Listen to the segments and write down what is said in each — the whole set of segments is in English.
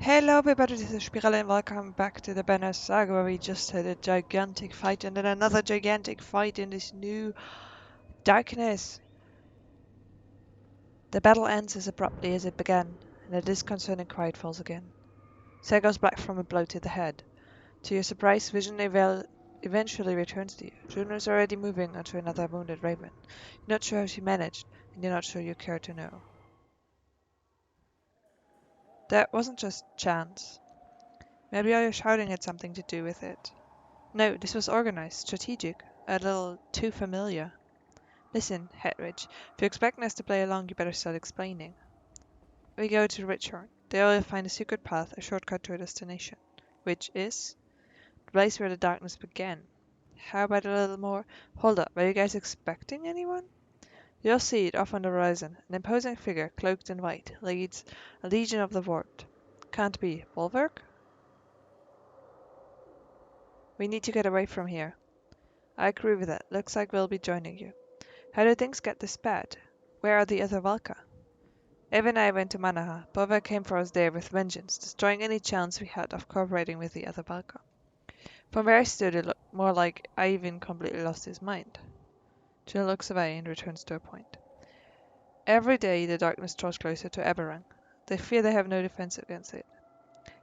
Hello everybody, this is Spirelli and welcome back to the Banner Saga where we just had a gigantic fight and then another gigantic fight in this new darkness. The battle ends as abruptly as it began, and a disconcerting quiet falls again. Saga goes black from a blow to the head. To your surprise, vision eventually returns to you. Juno is already moving onto another wounded raven. You're not sure how she managed, and you're not sure you care to know. That wasn't just chance. Maybe your shouting had something to do with it. No, this was organized, strategic, a little too familiar. Listen, Hedwig, if you're expecting us to play along, you better start explaining. We go to Richhorn. There you'll find a secret path, a shortcut to a destination, which is the place where the darkness began. How about a little more? Hold up, are you guys expecting anyone? You'll see it off on the horizon. An imposing figure, cloaked in white, leads a legion of the warped. Can't be. Bulwark? We need to get away from here. I agree with that. Looks like we'll be joining you. How did things get this bad? Where are the other Valka? Eva and I went to Manaha. Bova came for us there with vengeance, destroying any chance we had of cooperating with the other Valka. From where I stood, it looked more like Ivan completely lost his mind. Jill looks away and returns to her point. Every day the darkness draws closer to Aberrang. They fear they have no defense against it.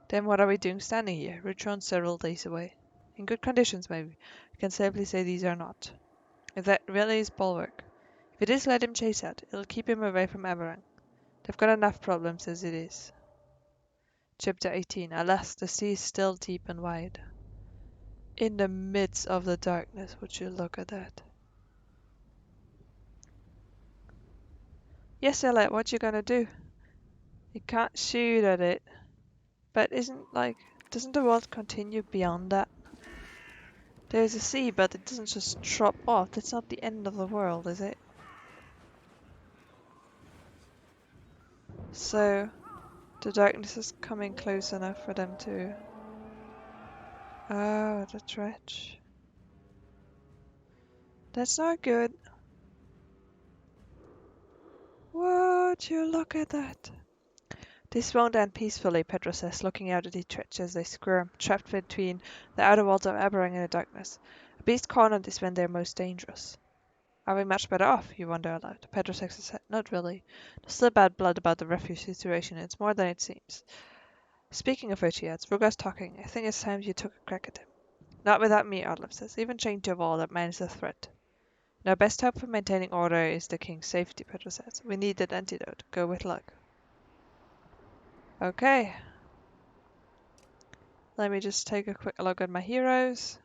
Then what are we doing standing here, Richon several days away? In good conditions, maybe. I can safely say these are not. If that really is Bulwark. If it is, let him chase out. It'll keep him away from Aberrang. They've got enough problems as it is. Chapter 18. Alas, the sea is still deep and wide. In the midst of the darkness, would you look at that? Yes, Elliot, what you gonna do? You can't shoot at it. But doesn't the world continue beyond that? There's a sea, but it doesn't just drop off. That's not the end of the world, is it? So, the darkness is coming close enough for them to... Oh, the dredge. That's not good. Would you look at that? This won't end peacefully, Pedro says, looking out at the dredge as they squirm, trapped between the outer walls of Aberrang and the darkness. A beast cornered is when they're most dangerous. Are we much better off, you wonder aloud? Pedro shakes his head. Not really. There's still bad blood about the refuge situation, and it's more than it seems. Speaking of which, he adds, Ruga's talking. I think it's time you took a crack at him. Not without me, Arlov says. Even chained to a wall, that man is a threat. And our best hope for maintaining order is the king's safety, Pedro says. We need that antidote. Go with luck. Okay. Let me just take a quick look at my heroes.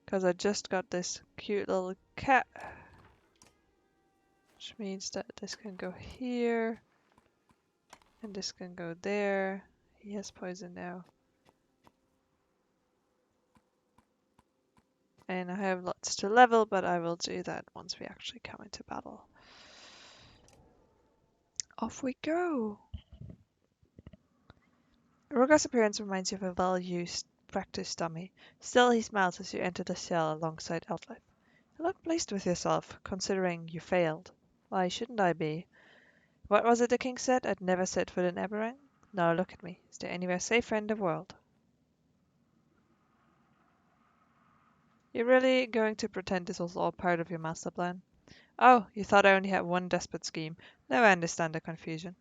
Because I just got this cute little cat. Which means that this can go here. And this can go there. He has poison now. And I have lots to level, but I will do that once we actually come into battle. Off we go! Rogar's appearance reminds you of a well-used, practiced dummy. Still, he smiles as you enter the cell alongside Outlife. You look pleased with yourself, considering you failed. Why shouldn't I be? What was it the king said? I'd never set foot in Aberrang? Now look at me. Is there anywhere safer in the world? You're really going to pretend this was all part of your master plan? Oh, you thought I only had one desperate scheme. Now I understand the confusion.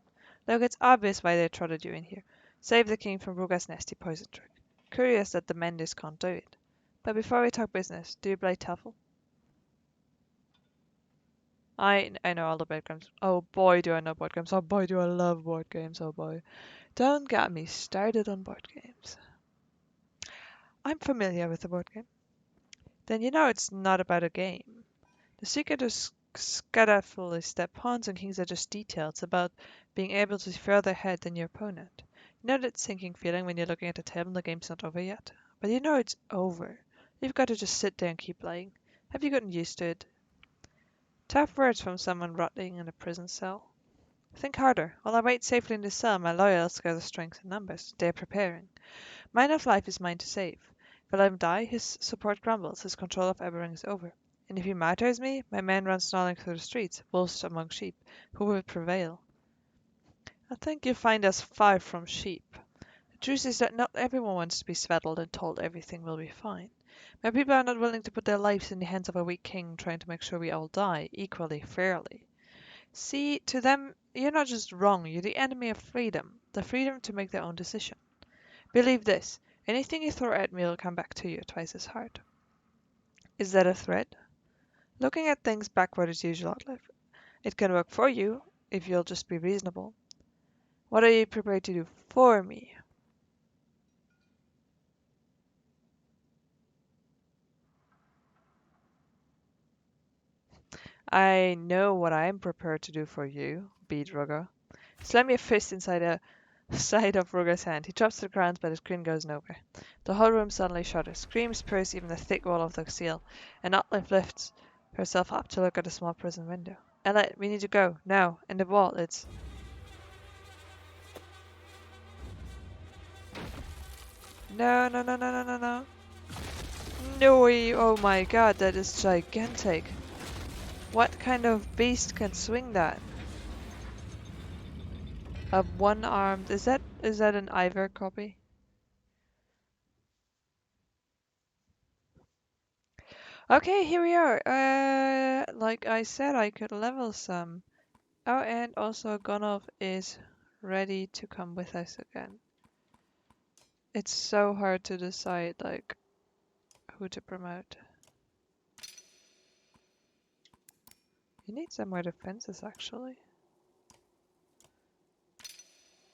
Look, it's obvious why they trotted you in here. Save the king from Ruga's nasty poison trick. Curious that the Menders can't do it. But before we talk business, do you play Tuffle? I know all the board games. Oh boy, do I know board games. Oh boy, do I love board games. Oh boy. Don't get me started on board games. I'm familiar with the board game. Then you know it's not about a game. The secret is Scatterful is that pawns and kings are just details about being able to see further ahead than your opponent. You know that sinking feeling when you're looking at the table and the game's not over yet? But you know it's over. You've got to just sit there and keep playing. Have you gotten used to it? Tough words from someone rotting in a prison cell. Think harder. While I wait safely in this cell, my loyals gather strength in numbers. They are preparing. Mine of life is mine to save. If I let him die, his support crumbles, his control of Aberrang is over. And if he martyrs me, my men run snarling through the streets, wolves among sheep. Who will prevail? I think you'll find us far from sheep. Truth is that not everyone wants to be swaddled and told everything will be fine. But people are not willing to put their lives in the hands of a weak king trying to make sure we all die equally fairly. See, to them, you're not just wrong, you're the enemy of freedom. The freedom to make their own decision. Believe this, anything you throw at me will come back to you twice as hard. Is that a threat? Looking at things backward is usually outlive. It can work for you, if you'll just be reasonable. What are you prepared to do for me? I know what I'm prepared to do for you, beat Rugger. Slam your fist inside the side of Rugger's hand. He drops to the ground, but his grin goes nowhere. The whole room suddenly shudders. Screams pierce even the thick wall of the seal, and Outlive lifts herself up to look at the small prison window. Elliot, we need to go, now, and the wall, it's... No, no, no, no, no, no, no. No, oh my god, that is gigantic. What kind of beast can swing that? A one-armed... Is that an Ivor copy? Okay, here we are. Like I said, I could level some. Oh, and also Gunov is ready to come with us again. It's so hard to decide, like, who to promote. You need some more defenses, actually.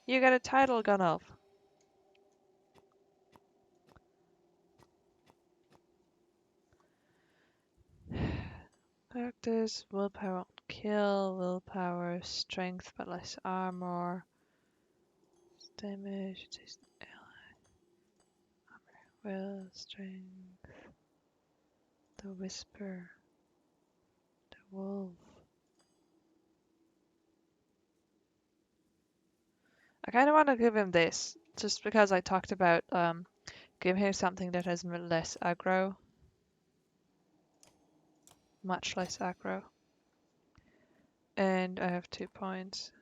You got a title, Gunov. Characters, willpower on kill, willpower, strength but less armor, damage, will, strength, the whisper, the wolf. I kind of want to give him this, just because I talked about give him something that has less aggro. Much less aggro. And I have 2 points.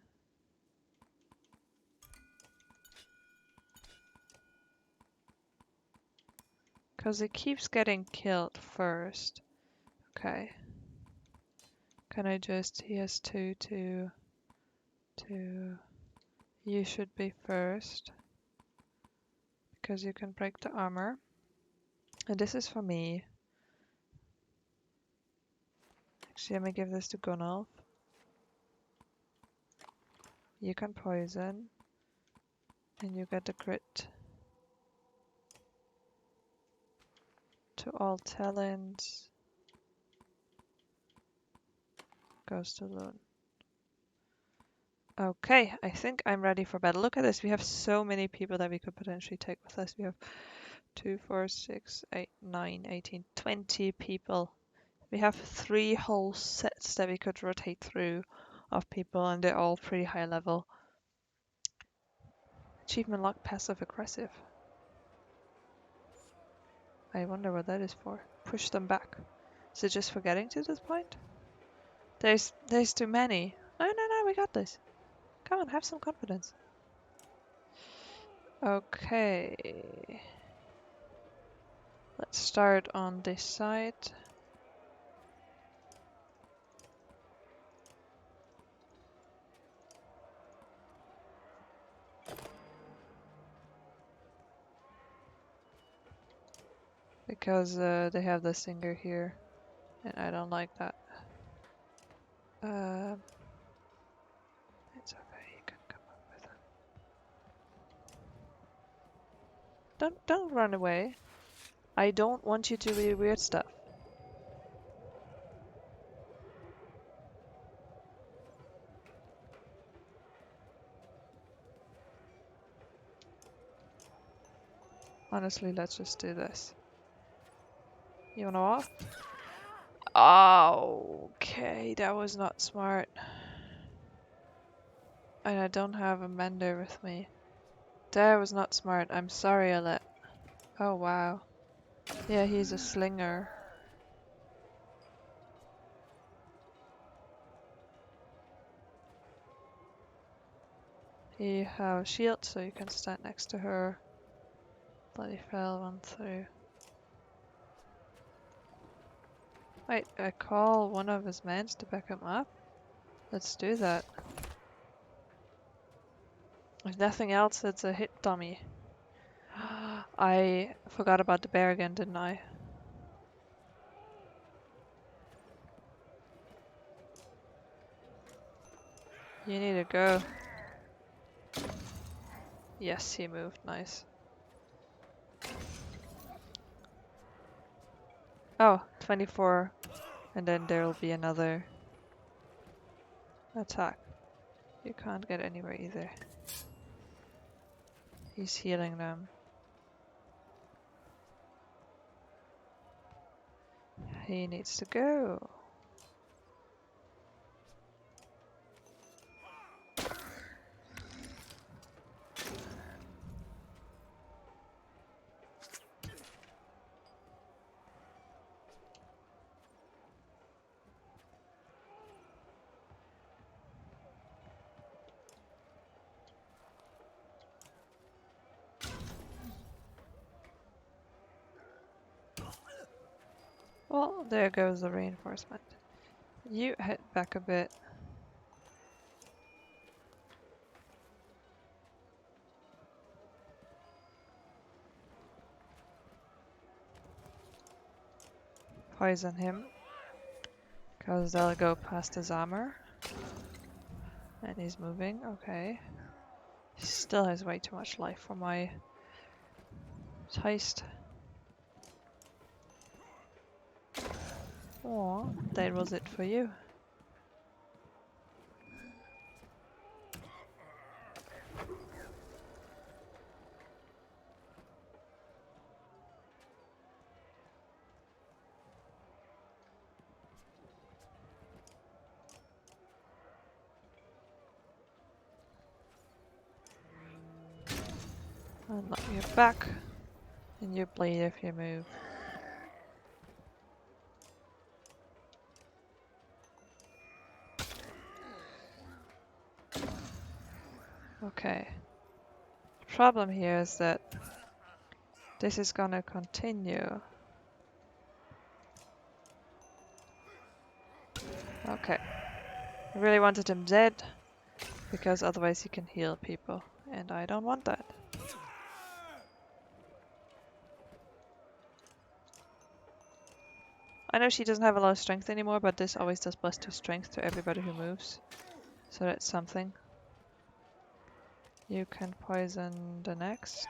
Because he keeps getting killed first. Okay. Can I just... He has 2, 2, 2. You should be first. Because you can break the armor. And this is for me. Actually, let me give this to Gunnulf. You can poison. And you get the crit. To all talents. Goes to Loon. Okay, I think I'm ready for battle. Look at this. We have so many people that we could potentially take with us. We have 2, 4, 6, 8, 9, 18, 20 people. We have 3 whole sets that we could rotate through of people, and they're all pretty high level. Achievement lock passive aggressive. I wonder what that is for. Push them back. Is it just for getting to this point? There's too many. No, no, no, we got this. Come on, have some confidence. Okay. Let's start on this side. Because they have the singer here, and I don't like that. It's okay, you can come up with it. Don't run away. I don't want you to do weird stuff. Honestly, let's just do this. You wanna walk? Oh, okay, that was not smart. And I don't have a mender with me. That was not smart. I'm sorry, Alet. Oh, wow. Yeah, he's a slinger. You have a shield, so you can stand next to her. Bloody fell one through. Wait, I call one of his men to back him up? Let's do that. If nothing else, it's a hit dummy. I forgot about the bear again, didn't I? You need to go. Yes, he moved. Nice. Oh, 24. And then there'll be another attack. You can't get anywhere either. He's healing them. He needs to go. Well, there goes the reinforcement. You head back a bit. Poison him. Because they'll go past his armor. And he's moving, okay. He still has way too much life for my taste. Oh, that was it for you. And knock you back. And you bleed if you move. Okay. The problem here is that this is gonna continue. Okay. I really wanted him dead, because otherwise he can heal people, and I don't want that. I know she doesn't have a lot of strength anymore, but this always does +2 strength to everybody who moves. So that's something. You can poison the next.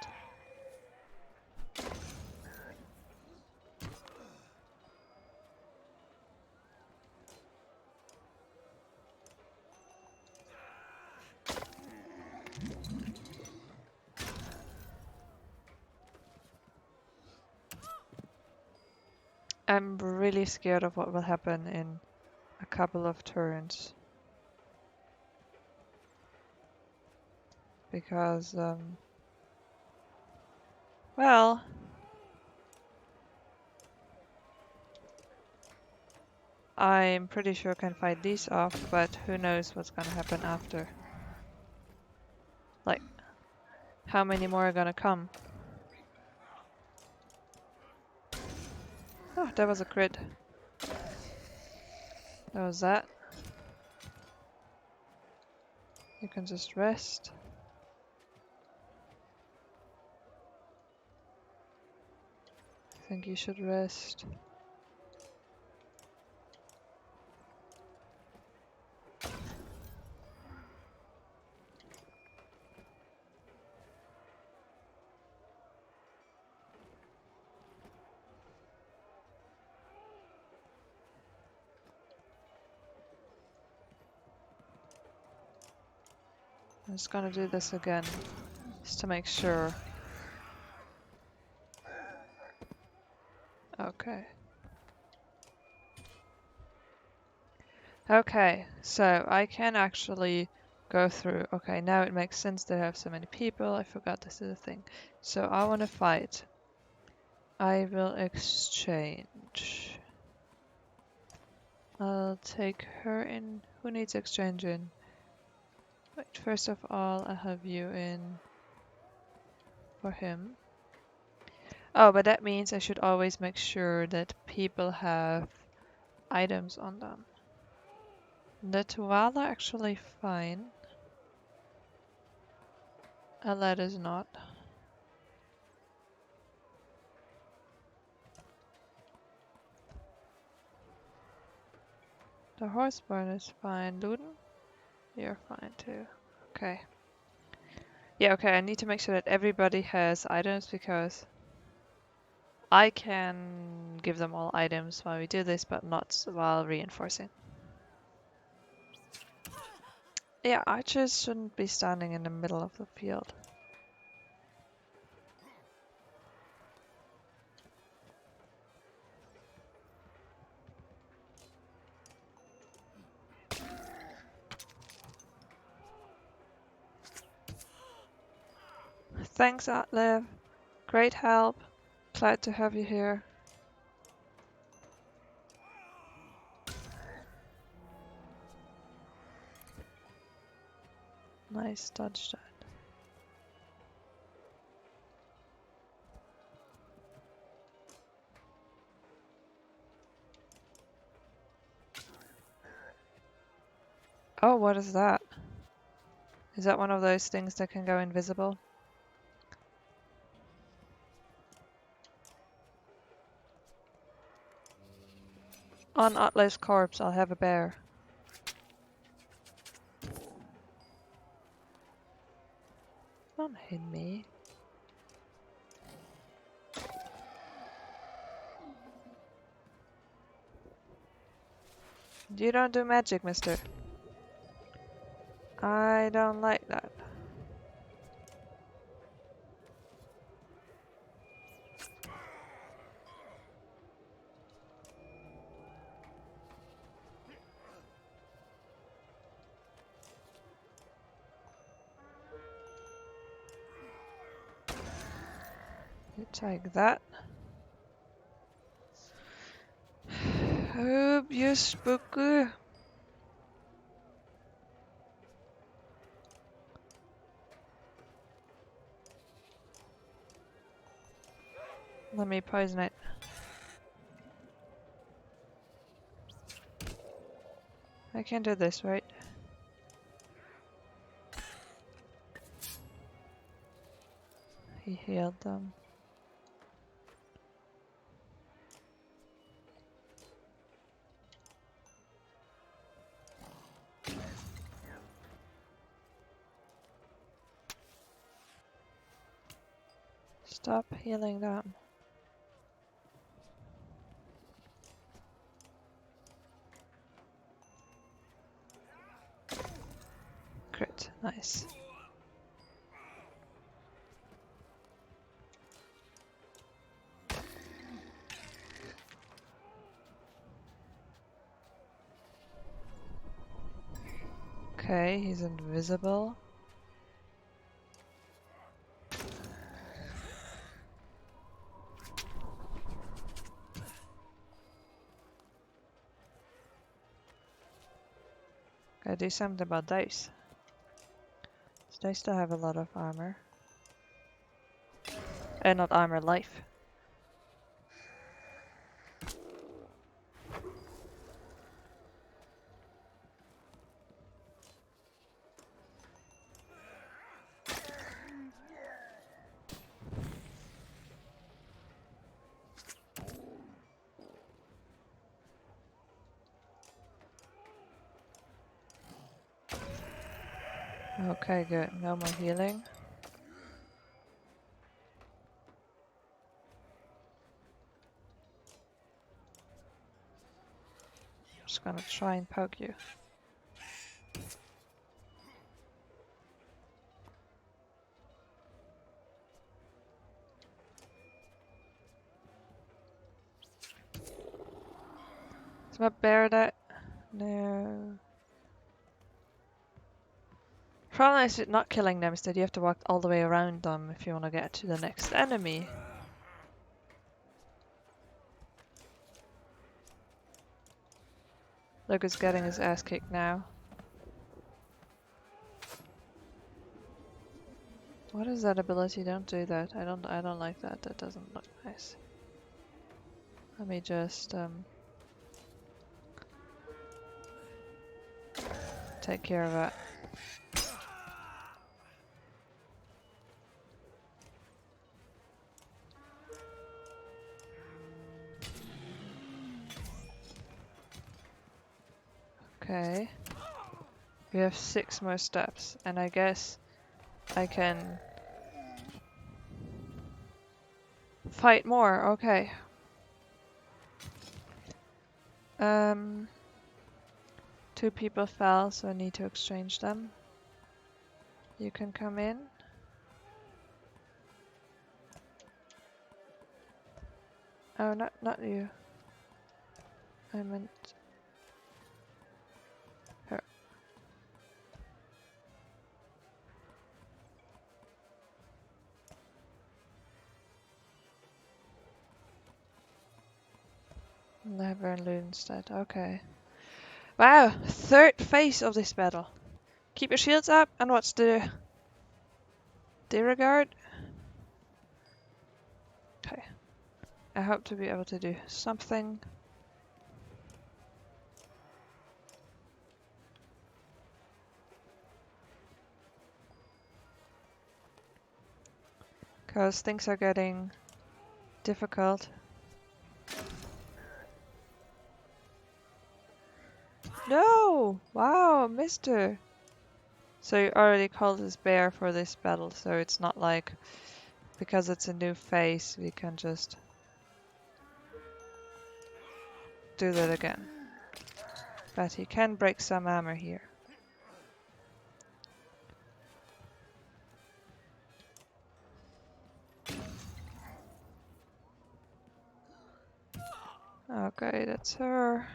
I'm really scared of what will happen in a couple of turns. Because, well, I'm pretty sure I can fight these off, but who knows what's gonna happen after. Like, how many more are gonna come? Oh, that was a crit. That was that. You can just rest. I think you should rest. I'm just gonna do this again, just to make sure. Okay. Okay, so I can actually go through. Okay, now it makes sense they have so many people. I forgot this is a thing. So I want to fight. I will exchange. I'll take her in. Who needs exchange in? Wait, first of all, I'll have you in for him. Oh, but that means I should always make sure that people have items on them. The Tuala actually fine. Aled is not. The Horseborn is fine. Luden? You're fine too. Okay. Yeah, okay, I need to make sure that everybody has items because I can give them all items while we do this, but not while reinforcing. Yeah, archers shouldn't be standing in the middle of the field. Thanks, Atlev. Great help. Glad to have you here. Nice dodge that. Oh, what is that? Is that one of those things that can go invisible? On Atlev's corpse, I'll have a bear. Don't hit me. You don't do magic, mister. I don't like that. You take that. Oh, you spooky. Let me poison it. I can do this, right? He healed them. Stop healing them. Crit, nice. Okay, he's invisible. Gotta do something about those. So they still have a lot of armor. Not armor, life. Okay, good. No more healing. Just gonna try and poke you. Is my bear that? No. Problem is with not killing them is that you have to walk all the way around them if you want to get to the next enemy. Look, is getting his ass kicked now. What is that ability? Don't do that. I don't like that. That doesn't look nice. Let me just take care of that. Okay. We have 6 more steps, and I guess I can fight more. Okay. 2 people fell, so I need to exchange them. You can come in. Oh, not you. I meant her. Never loot instead. Okay. Wow, 3rd phase of this battle. Keep your shields up, and what's the regard? Okay. I hope to be able to do something. Because things are getting difficult. No! Wow, mister! So you already called this bear for this battle, so it's not like because it's a new phase we can just do that again. But he can break some armor here. Okay, that's her.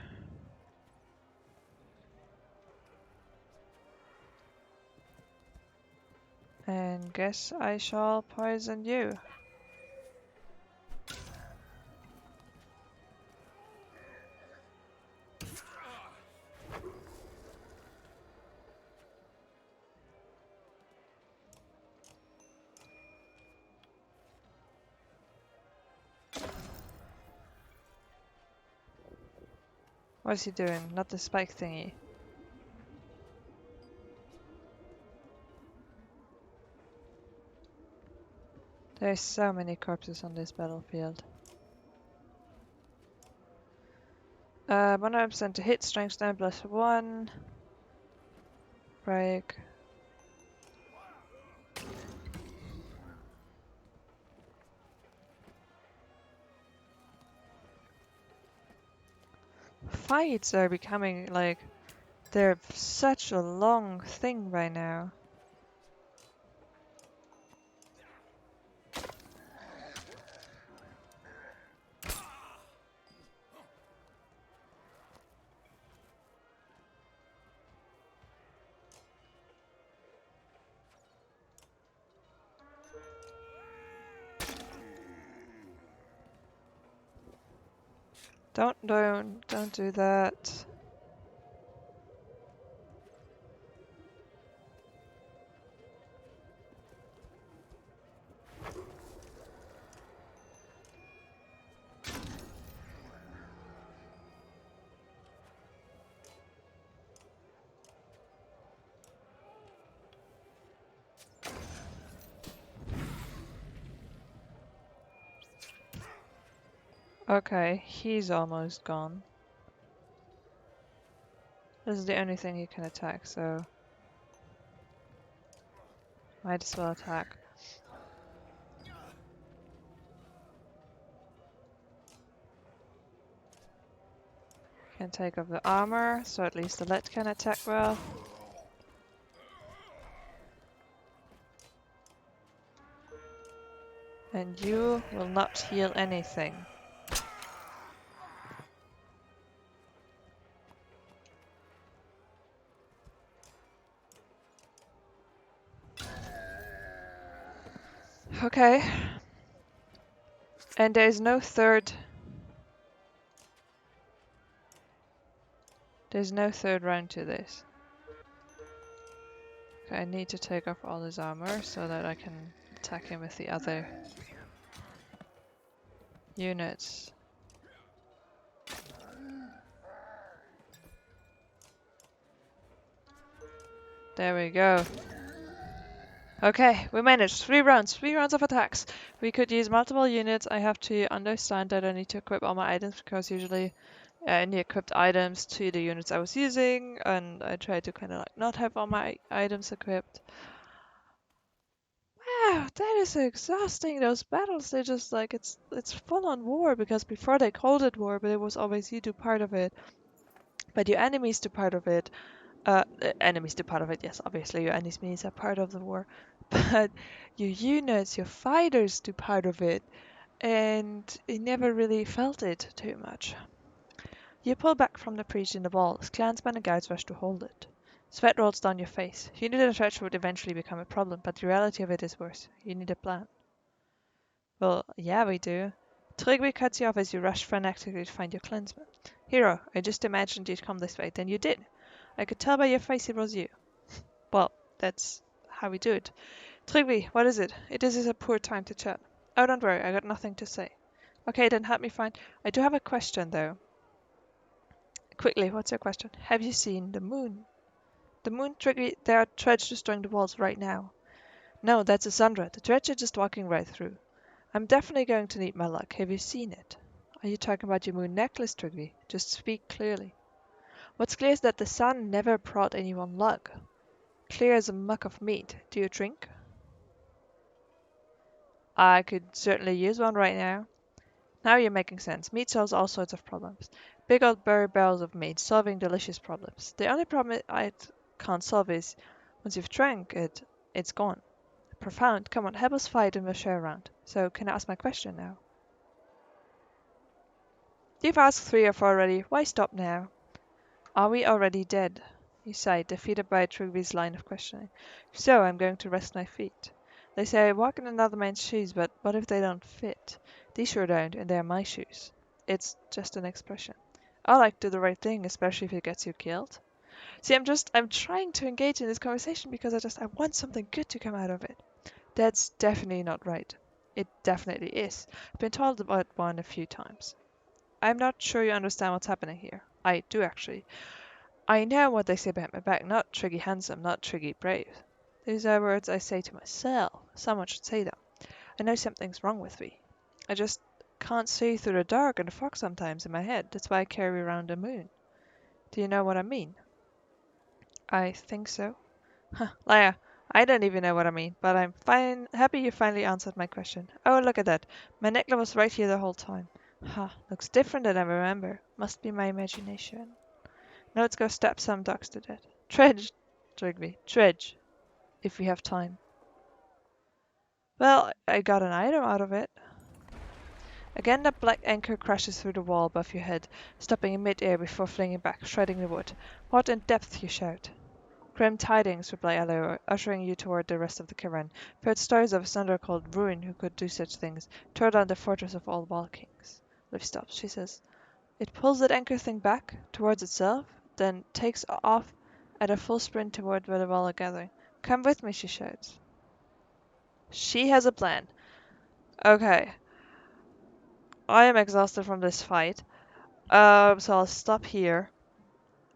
And guess I shall poison you. What is he doing? Not the spike thingy. There's so many corpses on this battlefield. 100% to hit, strength 9 plus 1. Break. Fights are becoming like they're such a long thing right now. Don't do that. Okay, he's almost gone. This is the only thing he can attack, so might as well attack. Can take off the armor, so at least the lead can attack well. And you will not heal anything. Okay. And there's no third round to this. Okay, I need to take off all his armor so that I can attack him with the other units. There we go. Okay, we managed. 3 rounds of attacks. We could use multiple units. I have to understand that I need to equip all my items because usually I only equipped items to the units I was using, and I try to kind of like not have all my items equipped. Wow, that is exhausting. Those battles, they just like it's full on war because before they called it war, but it was always you do part of it, but your enemies do part of it. Enemies do part of it, yes, obviously your enemies are part of the war, but your units, your fighters do part of it, and you never really felt it too much. You pull back from the breach in the wall as clansmen and guards rush to hold it. Sweat rolls down your face. You knew that a stretch would eventually become a problem, but the reality of it is worse. You need a plan. Well, yeah, we do. Trigby cuts you off as you rush frantically to find your clansman. Hero, I just imagined you'd come this way, then you did. I could tell by your face it was you. Well, that's how we do it. Trigby, what is it? This is a poor time to chat. Oh, don't worry, I got nothing to say. Okay, then help me find. I do have a question, though. Quickly, what's your question? Have you seen the moon? The moon, Trigby, there are treads destroying the walls right now. No, that's a Sandra. The treads are just walking right through. I'm definitely going to need my luck. Have you seen it? Are you talking about your moon necklace, Trigby? Just speak clearly. What's clear is that the sun never brought anyone luck. Clear as a muck of meat. Do you drink? I could certainly use one right now. Now you're making sense. Meat solves all sorts of problems. Big old burry barrels of meat, solving delicious problems. The only problem I can't solve is, once you've drank it, it's gone. Profound. Come on, help us fight and we'll share around. So, can I ask my question now? You've asked 3 or 4 already. Why stop now? Are we already dead? You sighed, defeated by Trigby's line of questioning. So, I'm going to rest my feet. They say I walk in another man's shoes, but what if they don't fit? These sure don't, and they're my shoes. It's just an expression. I like to do the right thing, especially if it gets you killed. See, I'm trying to engage in this conversation because I want something good to come out of it. That's definitely not right. It definitely is. I've been told about one a few times. I'm not sure you understand what's happening here. I do actually. I know what they say behind my back, not Triggy handsome, not Triggy brave. These are words I say to myself. Someone should say them. I know something's wrong with me. I just can't see through the dark and the fog sometimes in my head. That's why I carry around a moon. Do you know what I mean? I think so. Huh, liar. I don't even know what I mean, but I'm fine. Happy you finally answered my question. Oh, look at that. My necklace was right here the whole time. Huh, looks different than I remember. Must be my imagination. Now let's go stab some dogs to death. Trudge, Trigby, trudge, if we have time. Well, I got an item out of it. Again, the black anchor crashes through the wall above your head, stopping in mid-air before flinging back, shredding the wood. What in depth, you shout. Grim tidings, reply Eleanor, ushering you toward the rest of the caravan. Heard stories of a thunder called Ruin who could do such things, tore down the fortress of all Wall Kings. Liv stops, she says. It pulls that anchor thing back, towards itself, then takes off at a full sprint toward where the Wall are gathering. Come with me, she shouts. She has a plan. Okay. I am exhausted from this fight. So I'll stop here.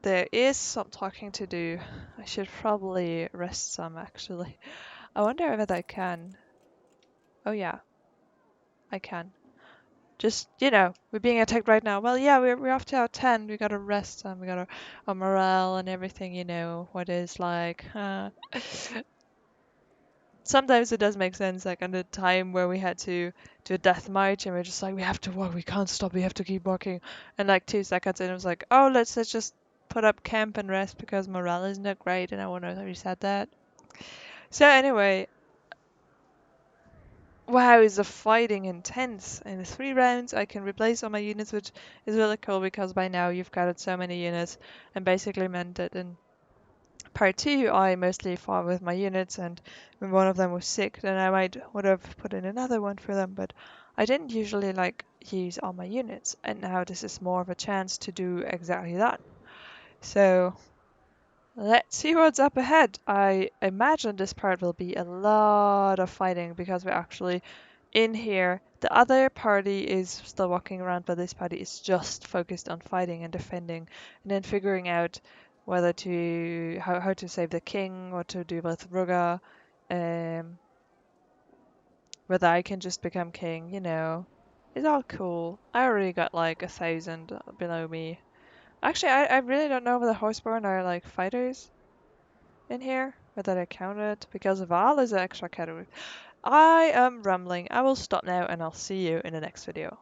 There is some talking to do. I should probably rest some, actually. I wonder if I can. Oh yeah, I can. Just, we're being attacked right now. Well, yeah, we're off to our 10. We gotta rest some. We got our morale and everything, what is like. Sometimes it does make sense, like on the time where we had to do a death march and we're just like, we have to walk, we can't stop, we have to keep walking. And like 2 seconds in, it was like, oh, let's just put up camp and rest because morale isn't that great and I want to reset that. So anyway, wow, is the fighting intense. In 3 rounds, I can replace all my units, which is really cool because by now you've gathered so many units and basically meant that in Part 2, I mostly fought with my units, and when one of them was sick, then I would have put in another one for them, but I didn't usually use all my units, and now this is more of a chance to do exactly that. So Let's see what's up ahead. I imagine this part will be a lot of fighting because we're actually in here. The other party is still walking around, but this party is just focused on fighting and defending, and then figuring out whether to how to save the king, what to do with Ruga, um, whether I can just become king. It's all cool. I already got like 1,000 below me. Actually, I really don't know whether Horseborn are like fighters in here, whether they count it, because Val is an extra category. I am rambling. I will stop now and I'll see you in the next video.